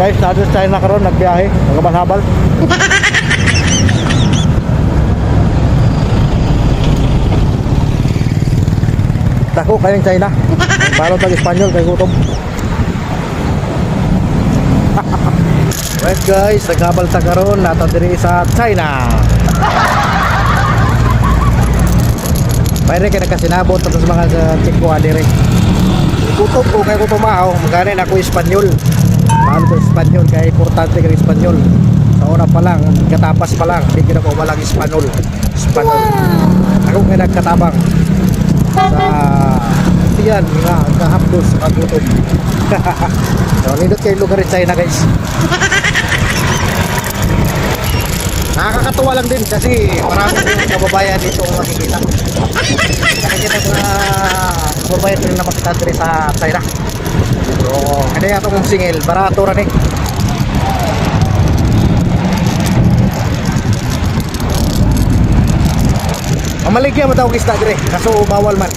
Guys, sa China karon nagbiyahe, nagabal-habal. Dako kayong China. Balot ng Espanyol kay gutom. Right guys, naghabal ta karon nato diri sa China. Pwede kaya nakasinabot tapos mga chiko adire. Gutom ko kay gutom ako, maganin ako Espanyol. Mahal ko Espanyol kaya importante kay Espanyol. Sa una pa lang, katapas pa lang, hindi ko walang Espanyol. Espanyol. Ako kaya nagkatabang sa tiyan nga kahapdos sa gutom. So, nindot kayo lugar in China guys. Nakakatuwa lang din kasi marami yung kababayan dito makikita. Nakikita mga kababayan din na makita dito sa China. So, kaya itong singil, barato rin eh. Mamaligya mo tawag isda dire, kaso bawal man.